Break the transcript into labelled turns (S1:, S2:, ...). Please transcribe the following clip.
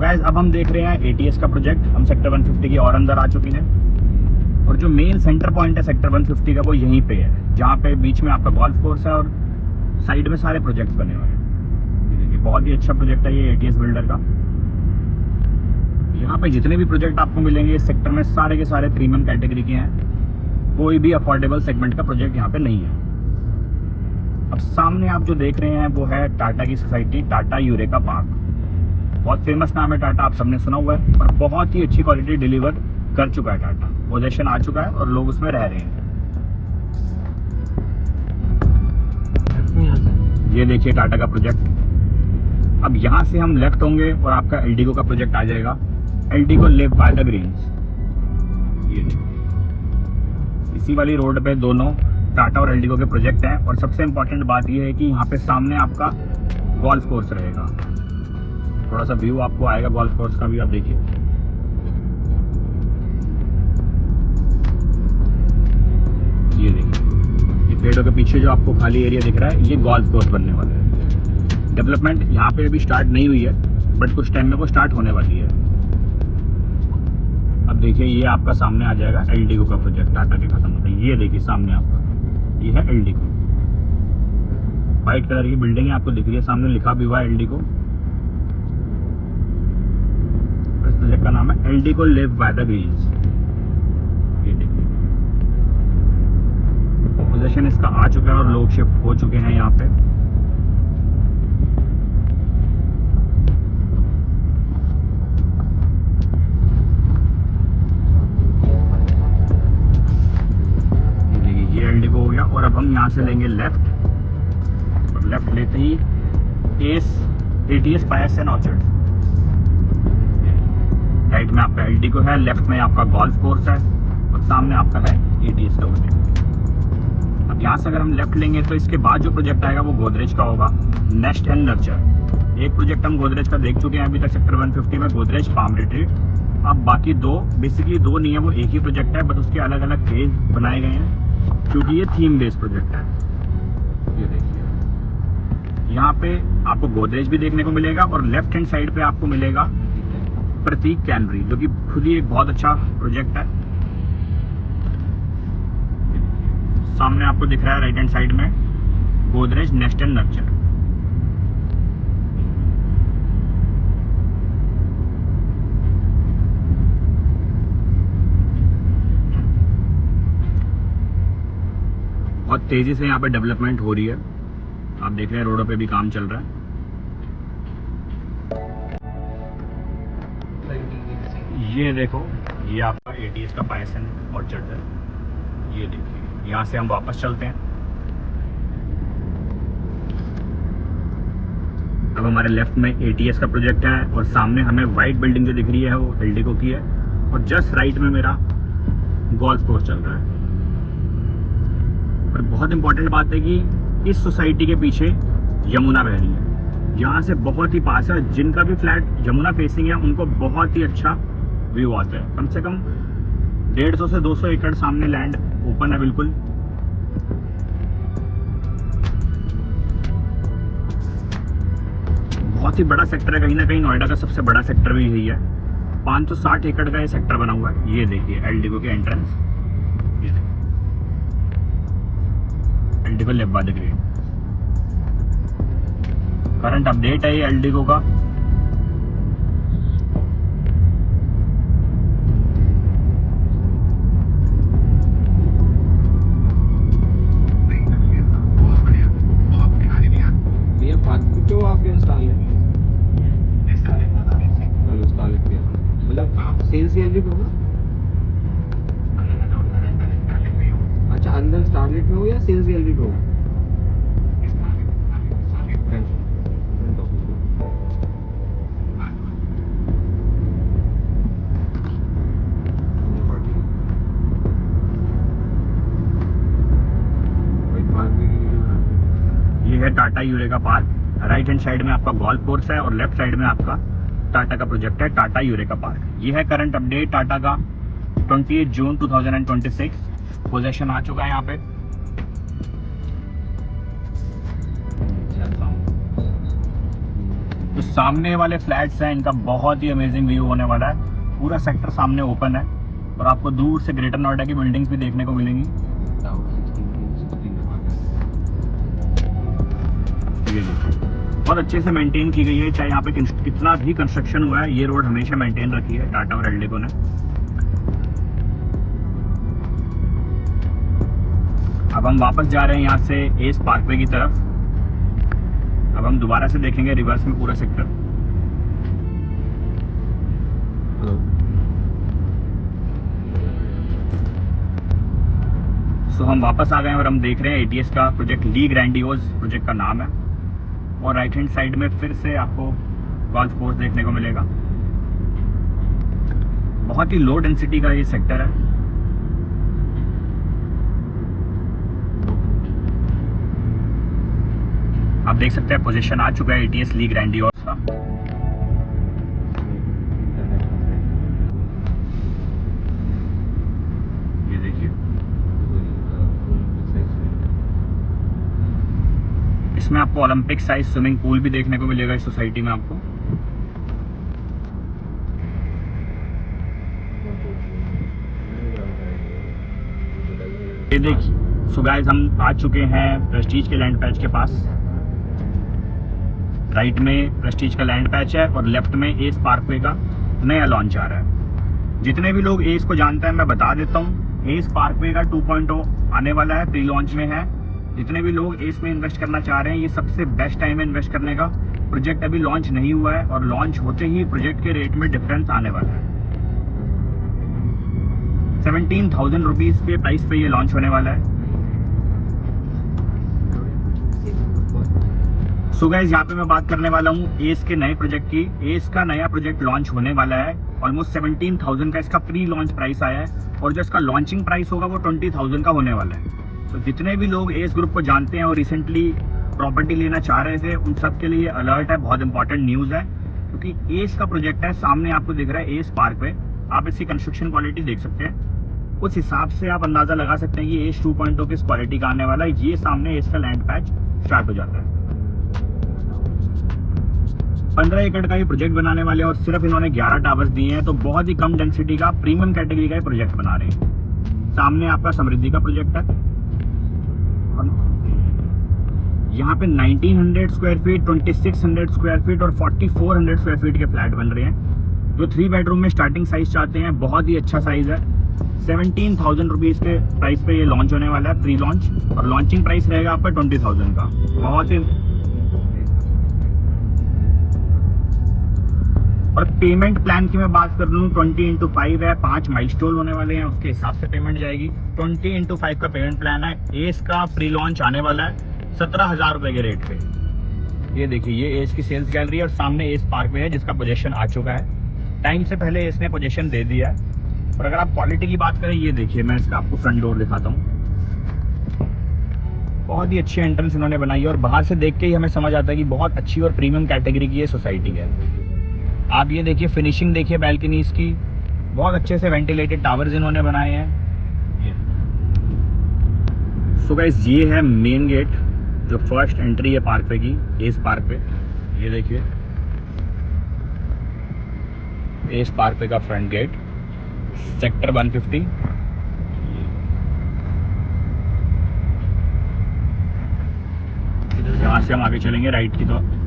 S1: Guys अब हम देख रहे हैं एटीएस का प्रोजेक्ट। हम सेक्टर 150 की और अंदर आ चुके हैं और जो मेन सेंटर पॉइंट है सेक्टर 150 का वो यहीं पे है, जहाँ पे बीच में आपका गोल्फ कोर्स है और साइड में सारे प्रोजेक्ट्स बने हुए हैं। ये देखिए बहुत ही अच्छा प्रोजेक्ट है ये एटीएस बिल्डर का। यहाँ पे जितने भी प्रोजेक्ट आपको मिलेंगे इस सेक्टर में सारे के सारे प्रीमियम कैटेगरी के हैं। कोई भी अफोर्डेबल सेगमेंट का प्रोजेक्ट यहाँ पे नहीं है। अब सामने आप जो देख रहे हैं वो है टाटा की सोसाइटी, टाटा यूरेका पार्क। बहुत फेमस नाम है टाटा, आप सबने सुना हुआ है, और बहुत ही अच्छी क्वालिटी डिलीवर कर चुका है टाटा। पोजेशन आ चुका है और लोग उसमें रह रहे हैं। ये देखिए टाटा का प्रोजेक्ट। अब यहाँ से हम लेफ्ट होंगे और आपका एलडीको का प्रोजेक्ट आ जाएगा। एलडीको लिव बाय द ग्रीन्स। ये देखिए इसी वाली रोड पे दोनों टाटा और एलडीको के प्रोजेक्ट हैं। और सबसे इंपॉर्टेंट बात यह है कि यहाँ पे सामने आपका गोल्फ कोर्स रहेगा। थोड़ा सा व्यू आपको आएगा गोल्फ कोर्स का भी, आप देखिए। ये देखिए ये पेड़ों के पीछे जो आपको खाली एरिया दिख रहा है ये गोल्फ कोर्स बनने वाला है। डेवलपमेंट यहाँ पे अभी स्टार्ट नहीं हुई है, बट कुछ टाइम में वो स्टार्ट होने वाली है। अब देखिए ये आपका सामने आ जाएगा एलडीको का प्रोजेक्ट, टाटा के खत्म होते हैं। ये देखिए सामने आपका ये है एलडीको। व्हाइट कलर की बिल्डिंग है आपको दिख रही है, सामने लिखा भी हुआ है एलडीको। इस प्रोजेक्ट का नाम है एलडीको लिव बाय द ग्रीन्स। ये देखिए पोजीशन इसका आ चुका है और लोग शिफ्ट हो चुके हैं यहाँ पे। ये देखिए ये एलडीको हो गया और अब हम यहाँ से लेंगे लेफ्ट, और लेफ्ट लेते ही ATS Pious and Orchard. Right में आपका एलडीको है, लेफ्ट में आपका गोल्फ कोर्स है और सामने आपका है एटीएस का प्रोजेक्ट। अब यहाँ से अगर हम लेफ्ट लेंगे तो इसके बाद जो प्रोजेक्ट आएगा वो गोदरेज का होगा, नेस्ट एंड नर्चर। एक प्रोजेक्ट हम गोदरेज का देख चुके हैं अभी तक सेक्टर 150 में, गोदरेज पाम रिट्रीट। अब बाकी दो, बेसिकली दो नहीं है, वो एक ही प्रोजेक्ट है, बट उसके अलग अलग फेज बनाए गए हैं क्योंकि ये थीम बेस्ड प्रोजेक्ट है। ये देखिए यहाँ पे आपको गोदरेज भी देखने को मिलेगा और लेफ्ट हैंड साइड पे आपको मिलेगा प्रतीक कैनरी, जो कि खुद ही एक बहुत अच्छा प्रोजेक्ट है। सामने आपको दिख रहा है राइट हैंड साइड में गोदरेज नेस्ट एंड नर्चर। बहुत तेजी से यहाँ पे डेवलपमेंट हो रही है, आप देख रहे हैं रोडों पे भी काम चल रहा है। ये देखो ये आपका एटीएस का पायस एंड ऑर्चर्ड है। ये देखिए यहाँ से हम वापस चलते हैं। अब हमारे लेफ्ट में एटीएस का प्रोजेक्ट है और सामने हमें व्हाइट बिल्डिंग जो दिख रही है वो एलडीको की है, और जस्ट राइट में मेरा गोल्फ कोर्स चल रहा है। और बहुत इंपॉर्टेंट बात है कि इस सोसाइटी के पीछे यमुना बह रही है, यहाँ से बहुत ही पास है। जिनका भी फ्लैट यमुना फेसिंग है उनको बहुत ही अच्छा व्यू आता है। कम से कम 150 से 200 एकड़ सामने लैंड ओपन है बिल्कुल। बहुत ही बड़ा सेक्टर है, कहीं ना कहीं नोएडा का सबसे बड़ा सेक्टर भी यही है। 560 एकड़ का ये सेक्टर बना हुआ है। ये देखिए एलडीको के एंट्रेंस, ये देखिए Eldeco live by the green. Current update है ये एलडीको का।
S2: भैया फालतू क्यों आपके इंस्टॉल है? चलो इंस्टॉल किया, मतलब सेल्स गैलरी पे हो? अच्छा अंदर स्टारलेट में हो या सेल्स गैलरी पे हो? फ्रंट फ्रंट ऑफिस में। ये पार्टी कोई पार्क भी
S1: ये है Tata eureka park. Right hand side में आपका गोल्फ कोर्स है और लेफ्ट साइड में आपका टाटा का प्रोजेक्ट है, टाटा यूरेका पार्क। ये है करंट अपडेट टाटा का 28 जून 2026। पोजेशन आ चुका है यहाँ पे। जो सामने वाले फ्लैट्स हैं इनका बहुत ही अमेजिंग व्यू होने वाला है। पूरा सेक्टर सामने ओपन है और आपको दूर से ग्रेटर नोएडा की बिल्डिंग्स भी देखने को मिलेंगी। ये देखिए बहुत अच्छे से मेंटेन की गई है, चाहे यहाँ पे कितना भी कंस्ट्रक्शन हुआ है, ये रोड हमेशा मेंटेन रखी है टाटा और एल्डेको ने। अब हम वापस जा रहे हैं यहाँ से एस पार्कवे की तरफ। अब हम दोबारा से देखेंगे रिवर्स में पूरा सेक्टर। सो हम वापस आ गए हैं और हम देख रहे हैं एटीएस का प्रोजेक्ट ली ग्रैंडियोज प्रोजेक्ट का नाम है। और राइट हैंड साइड में फिर से आपको गोल्फ कोर्स देखने को मिलेगा। बहुत ही लो डेंसिटी का ये सेक्टर है। आप देख सकते हैं पोजीशन आ चुका है एटीएस ली ग्रैंडियोज का। ये देखिए इसमें आपको ओलंपिक साइज स्विमिंग पूल भी देखने को मिलेगा इस सोसाइटी में आपको। ये देखिए सो गाइस हम आ चुके हैं प्रेस्टीज के लैंड पैच के पास। राइट में प्रेस्टीज का लैंड पैच है और लेफ्ट में एस पार्कवे का नया लॉन्च आ रहा है। जितने भी लोग एस को जानते हैं मैं बता देता हूँ, एस पार्कवे का 2.0 आने वाला है, प्री लॉन्च में है। जितने भी लोग एस में इन्वेस्ट करना चाह रहे हैं, ये सबसे बेस्ट टाइम है इन्वेस्ट करने का। प्रोजेक्ट अभी लॉन्च नहीं हुआ है और लॉन्च होते ही प्रोजेक्ट के रेट में डिफरेंस आने वाला है। 17,000 रुपीज़ के प्राइस पे ये लॉन्च होने वाला है। सो गाइस यहाँ पे मैं बात करने वाला हूँ एस के नए प्रोजेक्ट की। एस का नया प्रोजेक्ट लॉन्च होने वाला है। ऑलमोस्ट 17,000 का इसका प्री लॉन्च प्राइस आया है और जो इसका लॉन्चिंग प्राइस होगा वो 20,000 का होने वाला है। तो जितने भी लोग एस ग्रुप को जानते हैं और रिसेंटली प्रॉपर्टी लेना चाह रहे थे, उन सब के लिए अलर्ट है, बहुत इंपॉर्टेंट न्यूज़ है। क्योंकि एस का प्रोजेक्ट है, सामने आपको दिख रहा है एस पार्कवे। आप इसकी कंस्ट्रक्शन क्वालिटी देख सकते हैं, उस हिसाब से आप अंदाज़ा लगा सकते हैं कि एस 2.0 किस क्वालिटी का आने वाला है। ये सामने एस का लैंड पैच स्टार्ट हो जाता है। 15 एकड़ का ये प्रोजेक्ट बनाने वाले और सिर्फ इन्होंने 11 टावर्स दिए हैं, तो बहुत ही कम डेंसिटी का प्रीमियम कैटेगरी का ये प्रोजेक्ट बना रहे हैं। सामने आपका समृद्धि का प्रोजेक्ट है। यहाँ पे 1900 स्क्वायर फीट, 2600 स्क्वायर फीट और 4400 स्क्वायर फीट के फ्लैट बन रहे हैं। जो 3 बेडरूम में स्टार्टिंग साइज चाहते हैं, बहुत ही अच्छा साइज है। 17,000 रुपीज़ के प्राइस पे ये लॉन्च होने वाला है, प्री लॉन्च। और लॉन्चिंग प्राइस रहेगा आपका 20,000 का। बहुत ही। और पेमेंट प्लान की मैं बात कर लूँ, 20x5 है, 5 माइलस्टोन होने वाले हैं, उसके हिसाब से पेमेंट जाएगी। 20x5 का पेमेंट प्लान है। एस का प्री लॉन्च आने वाला है 17,000 रुपये के रेट पे। ये देखिए ये एस की सेल्स गैलरी है और सामने एस पार्क में है जिसका पोजीशन आ चुका है। टाइम से पहले एस ने पोजीशन दे दिया है। और अगर आप क्वालिटी की बात करें, ये देखिए मैं इसका आपको फ्रंट डोर दिखाता हूँ। बहुत ही अच्छी एंट्रेंस इन्होंने बनाई है और बाहर से देख के ही हमें समझ आता है कि बहुत अच्छी और प्रीमियम कैटेगरी की ये सोसाइटी है। आप ये देखिए फिनिशिंग देखिए बैल्कनीज की, बहुत अच्छे से वेंटिलेटेड टावर्स इन्होंने बनाए हैं। सो गाइस ये है मेन गेट, जो फर्स्ट एंट्री है पार्कवे की, एस पार्कवे। ये देखिए एस पार्कवे का फ्रंट गेट, सेक्टर 150। यहाँ से हम आगे चलेंगे राइट की तरफ।